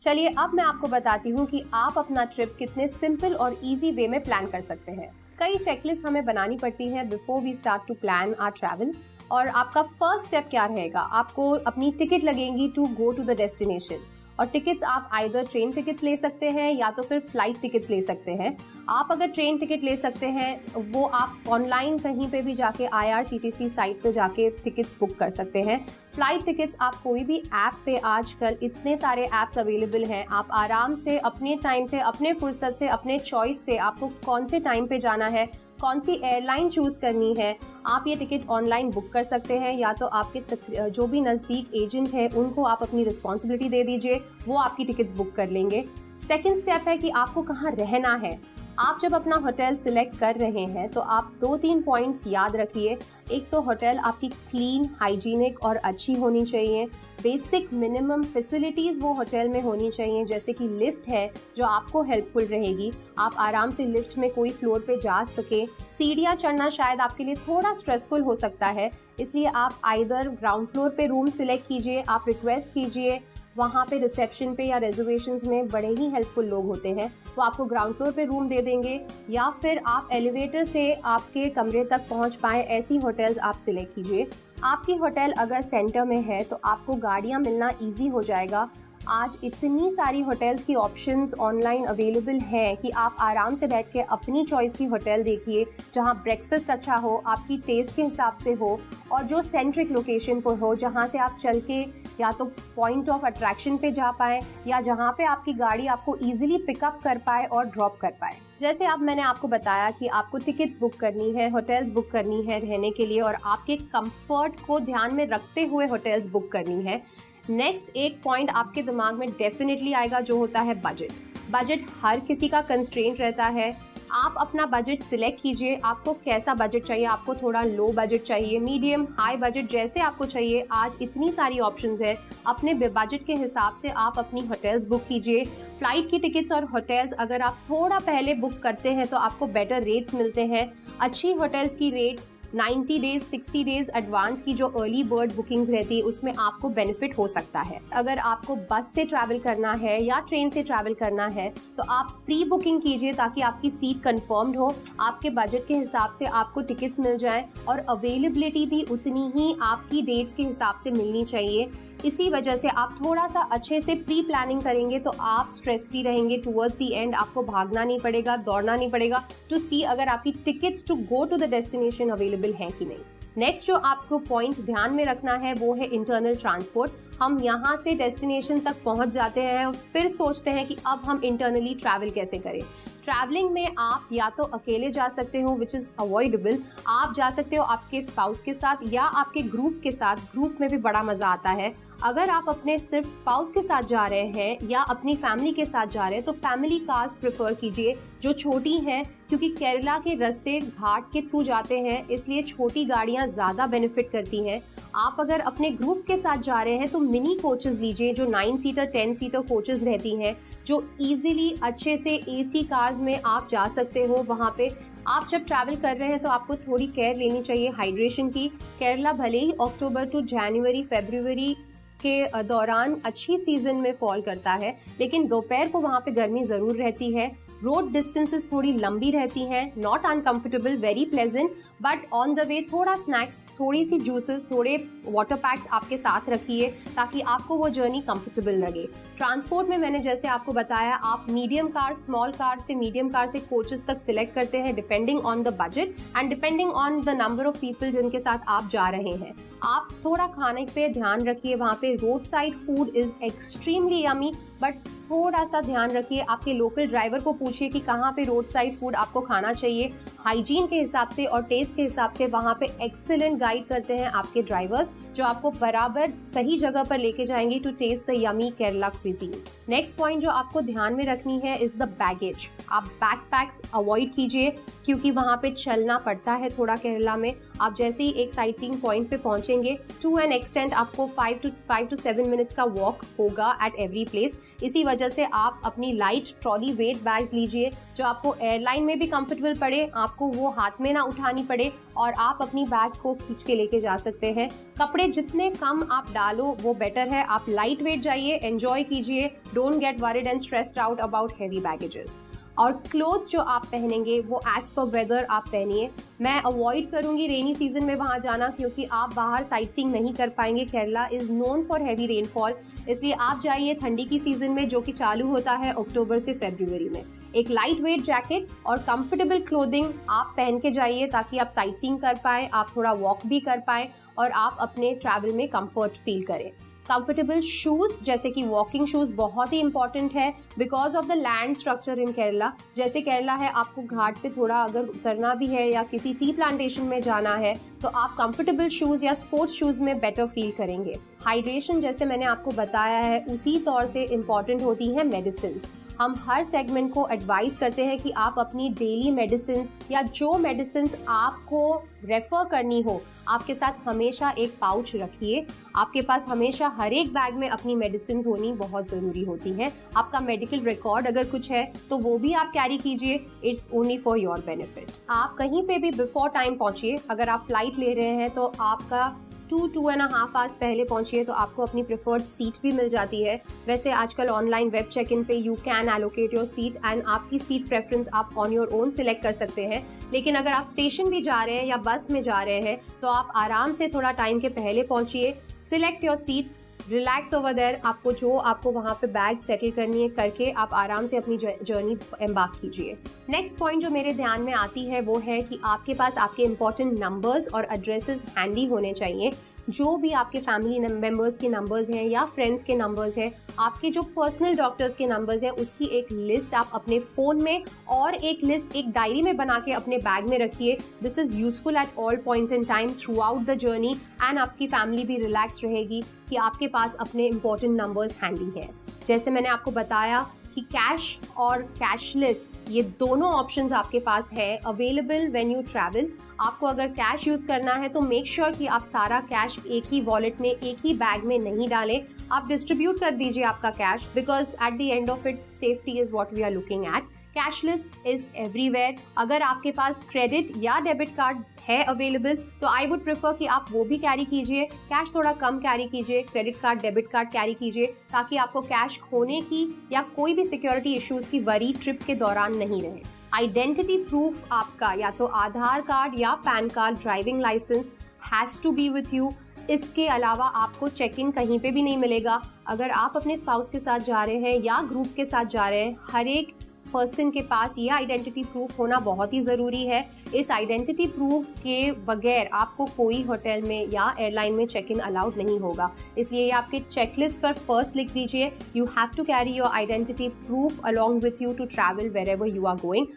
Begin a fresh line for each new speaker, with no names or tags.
चलिए अब मैं आपको बताती हूँ कि आप अपना ट्रिप कितने सिंपल और इजी वे में प्लान कर सकते हैं। कई चेकलिस्ट हमें बनानी पड़ती है before we start to plan our travel. और आपका फर्स्ट स्टेप क्या रहेगा? आपको अपनी टिकट लगेंगी to go to the destination. और टिकट्स आप आइदर ट्रेन टिकट्स ले सकते हैं या तो फिर फ्लाइट टिकट्स ले सकते हैं। आप अगर ट्रेन टिकट ले सकते हैं वो आप ऑनलाइन कहीं पे भी जाके IRCTC साइट पे जाके टिकट्स बुक कर सकते हैं। फ्लाइट टिकट्स आप कोई भी ऐप पे, आजकल इतने सारे ऐप्स अवेलेबल हैं, आप आराम से अपने टाइम से, अपने फुर्सत से, अपने चॉइस से आपको कौन से टाइम पे जाना है, कौन सी एयरलाइन चूज़ करनी है, आप ये टिकट ऑनलाइन बुक कर सकते हैं। या तो आपके जो भी नज़दीक एजेंट है उनको आप अपनी रिस्पॉन्सिबिलिटी दे दीजिए, वो आपकी टिकट्स बुक कर लेंगे। सेकंड स्टेप है कि आपको कहाँ रहना है। आप जब अपना होटल सिलेक्ट कर रहे हैं तो आप 2-3 पॉइंट्स याद रखिए। एक तो होटल आपकी क्लीन, हाइजीनिक और अच्छी होनी चाहिए। बेसिक मिनिमम फैसिलिटीज़ वो होटल में होनी चाहिए, जैसे कि लिफ्ट है जो आपको हेल्पफुल रहेगी, आप आराम से लिफ्ट में कोई फ्लोर पे जा सके। सीढ़ियाँ चढ़ना शायद आपके लिए थोड़ा स्ट्रेसफुल हो सकता है, इसलिए आप आइदर ग्राउंड फ्लोर पे रूम सिलेक्ट कीजिए, आप रिक्वेस्ट कीजिए। वहाँ पे रिसेप्शन पे या रिजर्वेशंस में बड़े ही हेल्पफुल लोग होते हैं, वो आपको ग्राउंड फ्लोर पे रूम दे देंगे। या फिर आप एलिवेटर से आपके कमरे तक पहुँच पाएँ, ऐसी होटल्स आप सिलेक्ट कीजिए। आपकी होटल अगर सेंटर में है तो आपको गाड़ियाँ मिलना ईजी हो जाएगा। आज इतनी सारी होटल्स की ऑप्शंस ऑनलाइन अवेलेबल हैं कि आप आराम से बैठ के अपनी चॉइस की होटल देखिए, जहां ब्रेकफास्ट अच्छा हो, आपकी टेस्ट के हिसाब से हो और जो सेंट्रिक लोकेशन पर हो, जहां से आप चल के या तो पॉइंट ऑफ अट्रैक्शन पे जा पाए या जहां पे आपकी गाड़ी आपको इजीली पिकअप कर पाए और ड्रॉप कर पाए। जैसे अब मैंने आपको बताया कि आपको टिकट्स बुक करनी है, होटल्स बुक करनी है रहने के लिए, और आपके कंफर्ट को ध्यान में रखते हुए होटल्स बुक करनी है। नेक्स्ट एक पॉइंट आपके दिमाग में डेफिनेटली आएगा, जो होता है बजट। बजट हर किसी का कंस्ट्रेंट रहता है। आप अपना बजट सिलेक्ट कीजिए, आपको कैसा बजट चाहिए, आपको थोड़ा लो बजट चाहिए, मीडियम, हाई बजट, जैसे आपको चाहिए। आज इतनी सारी ऑप्शंस है, अपने बजट के हिसाब से आप अपनी होटल्स बुक कीजिए। फ्लाइट की टिकट्स और होटल्स अगर आप थोड़ा पहले बुक करते हैं तो आपको बेटर रेट्स मिलते हैं। अच्छी होटल्स की रेट्स 90 डेज 60 डेज एडवांस की जो अर्ली बर्ड बुकिंग्स रहती है उसमें आपको बेनिफिट हो सकता है। अगर आपको बस से ट्रैवल करना है या ट्रेन से ट्रैवल करना है तो आप प्री बुकिंग कीजिए ताकि आपकी सीट कंफर्म्ड हो, आपके बजट के हिसाब से आपको टिकट्स मिल जाएं और अवेलेबिलिटी भी उतनी ही आपकी डेट्स के हिसाब से मिलनी चाहिए। इसी वजह से आप थोड़ा सा अच्छे से प्री प्लानिंग करेंगे तो आप स्ट्रेस फ्री रहेंगे। टुवर्ड्स द एंड आपको भागना नहीं पड़ेगा, दौड़ना नहीं पड़ेगा टू सी अगर आपकी tickets to go to the destination available हैं कि नहीं। नेक्स्ट जो आपको पॉइंट ध्यान में रखना है वो है इंटरनल ट्रांसपोर्ट। हम यहाँ से डेस्टिनेशन तक पहुँच जाते हैं और फिर सोचते हैं कि अब हम इंटरनली ट्रैवल कैसे करें। ट्रैवलिंग में आप या तो अकेले जा सकते हो, विच इज़ अवॉइडेबल। आप जा सकते हो आपके स्पाउस के साथ या आपके ग्रुप के साथ, ग्रुप में भी बड़ा मज़ा आता है। अगर आप अपने सिर्फ स्पाउस के साथ जा रहे हैं या अपनी फैमिली के साथ जा रहे हैं तो फैमिली कार्स प्रेफर कीजिए जो छोटी हैं, क्योंकि केरला के रास्ते घाट के थ्रू जाते हैं, इसलिए छोटी गाड़ियां ज़्यादा बेनिफिट करती हैं। आप अगर अपने ग्रुप के साथ जा रहे हैं तो मिनी कोचेस लीजिए जो 9 सीटर 10 सीटर कोचेस रहती हैं, जो इजीली अच्छे से AC कार्स में आप जा सकते हो। वहाँ पे आप जब ट्रैवल कर रहे हैं तो आपको थोड़ी केयर लेनी चाहिए हाइड्रेशन की। केरला भले ही अक्टूबर टू जनवरी फरवरी के दौरान अच्छी सीजन में फॉल करता है, लेकिन दोपहर को वहाँ पे गर्मी ज़रूर रहती है। रोड डिस्टेंसेस थोड़ी लंबी रहती हैं, not uncomfortable, very pleasant, but on the way थोड़ा स्नैक्स, थोड़ी सी जूसेस, थोड़े वाटर पैक्स आपके साथ रखिए ताकि आपको वो जर्नी कंफर्टेबल लगे। ट्रांसपोर्ट में मैंने जैसे आपको बताया, आप मीडियम कार, स्मॉल कार से मीडियम कार से कोचेस तक सिलेक्ट करते हैं depending on the budget and depending on the number of people जिनके साथ आप जा रहे हैं। आप थोड़ा खाने पे ध्यान रखिए, वहाँ पे road side food is extremely yummy, but थोड़ा सा ध्यान रखिए। आपके लोकल ड्राइवर को पूछिए कि कहाँ पे रोड साइड फूड आपको खाना चाहिए। हाइजीन के हिसाब से और टेस्ट के हिसाब से वहाँ पे एक्सीलेंट गाइड करते हैं आपके ड्राइवर्स, जो आपको बराबर सही जगह पर लेके जाएंगे to taste the yummy Kerala cuisine. Next point जो आपको ध्यान में रखनी है इज द बैगेज। आप बैकपैक्स अवॉइड कीजिए क्योंकि वहाँ पे चलना पड़ता है थोड़ा केरला में। आप जैसे ही एक साइट सीइंग पॉइंट पे पहुँचेंगे, टू एन एक्सटेंट आपको 5 to 7 मिनट्स का वॉक होगा एट एवरी प्लेस। इसी वजह से आप अपनी लाइट ट्रॉली वेट बैग्स लीजिए जो आपको एयरलाइन में भी कंफर्टेबल पड़े, आपको वो हाथ में ना उठानी पड़े और आप अपनी बैग को खींच के लेके जा सकते हैं। कपड़े जितने कम आप डालो वो बेटर है। आप लाइट वेट जाइए, एंजॉय कीजिए, don't get worried and stressed out about heavy baggages. और क्लोथ्स जो आप पहनेंगे वो एज पर वेदर आप पहनिए। मैं अवॉइड करूंगी रेनी सीजन में वहाँ जाना, क्योंकि आप बाहर साइट सीइंग नहीं कर पाएंगे। Kerala is known for heavy rainfall, इसलिए आप जाइए ठंडी की सीजन में, जो कि चालू होता है अक्टूबर से फरवरी में। एक लाइट वेट जैकेट और कंफर्टेबल क्लोथिंग आप पहन के जाइए ताकि आप साइट सीइंग कर पाए, आप थोड़ा वॉक भी कर पाए और आप अपने ट्रैवल में कंफर्ट फील करें। कंफर्टेबल शूज़ जैसे कि वॉकिंग शूज़ बहुत ही इंपॉर्टेंट है because of the land structure in Kerala. जैसे केरला है, आपको घाट से थोड़ा अगर उतरना भी है या किसी टी प्लांटेशन में जाना है तो आप कंफर्टेबल शूज़ या स्पोर्ट्स शूज़ में बेटर फील करेंगे। हाइड्रेशन जैसे मैंने आपको बताया है उसी तौर से इम्पॉर्टेंट होती है मेडिसिन। हम हर सेगमेंट को एडवाइस करते हैं कि आप अपनी डेली मेडिसिन या जो मेडिसिन आपको रेफर करनी हो आपके साथ हमेशा एक पाउच रखिए। आपके पास हमेशा हर एक बैग में अपनी मेडिसिन होनी बहुत ज़रूरी होती है। आपका मेडिकल रिकॉर्ड अगर कुछ है तो वो भी आप कैरी कीजिए, it's only for your benefit. आप कहीं पे भी बिफोर टाइम पहुंचिए। अगर आप फ्लाइट ले रहे हैं तो आपका 2.5 आवर्स पहले पहुंचिए तो आपको अपनी प्रेफर्ड सीट भी मिल जाती है। वैसे आजकल ऑनलाइन वेब चेक इन पे you can allocate your seat and आपकी सीट प्रेफरेंस आप ऑन योर ओन सिलेक्ट कर सकते हैं। लेकिन अगर आप स्टेशन भी जा रहे हैं या बस में जा रहे हैं तो आप आराम से थोड़ा टाइम के पहले पहुंचिए, select your seat, relax over there. आपको जो आपको वहाँ पे बैग सेटल करनी है करके आप आराम से अपनी जर्नी एम्बार्क कीजिए। नेक्स्ट पॉइंट जो मेरे ध्यान में आती है वो है कि आपके पास आपके इंपॉर्टेंट नंबर्स और एड्रेसेस हैंडी होने चाहिए। जो भी आपके फैमिली मेम्बर्स के नंबर्स हैं या फ्रेंड्स के नंबर्स हैं, आपके जो पर्सनल डॉक्टर्स के नंबर्स हैं, उसकी एक लिस्ट आप अपने फ़ोन में और एक लिस्ट एक डायरी में बना के अपने बैग में रखिए। This is useful at all point in time through out the journey and आपकी फैमिली भी रिलैक्स रहेगी कि आपके पास अपने इंपॉर्टेंट नंबर्स हैंडी है। जैसे मैंने आपको बताया कि कैश और कैशलेस ये दोनों ऑप्शंस आपके पास है अवेलेबल व्हेन यू ट्रैवल। आपको अगर कैश यूज़ करना है तो मेक श्योर कि आप सारा कैश एक ही वॉलेट में एक ही बैग में नहीं डालें, आप डिस्ट्रीब्यूट कर दीजिए आपका cash, because at the end of it safety is what we are looking at. Cashless is everywhere. अगर आपके पास क्रेडिट या डेबिट कार्ड है अवेलेबल तो आई वुड प्रेफर कि आप वो भी कैरी कीजिए। कैश थोड़ा कम कैरी कीजिए, credit card debit card carry कीजिए ताकि आपको कैश खोने की या कोई भी सिक्योरिटी इश्यूज की वरी ट्रिप के दौरान नहीं रहे। आइडेंटिटी प्रूफ आपका या तो आधार कार्ड या PAN card, driving licence has to be with you. इसके अलावा आपको चेक इन कहीं पे भी नहीं मिलेगा। अगर आप अपने स्पाउस के साथ जा रहे हैं या ग्रुप के साथ जा रहे हैं, हर एक पर्सन के पास ये आइडेंटिटी प्रूफ होना बहुत ही ज़रूरी है। इस आइडेंटिटी प्रूफ के बगैर आपको कोई होटल में या एयरलाइन में चेक इन अलाउड नहीं होगा। इसलिए ये आपके चेकलिस्ट पर फर्स्ट लिख दीजिए, you have to carry your identity proof along with you to travel wherever you are going.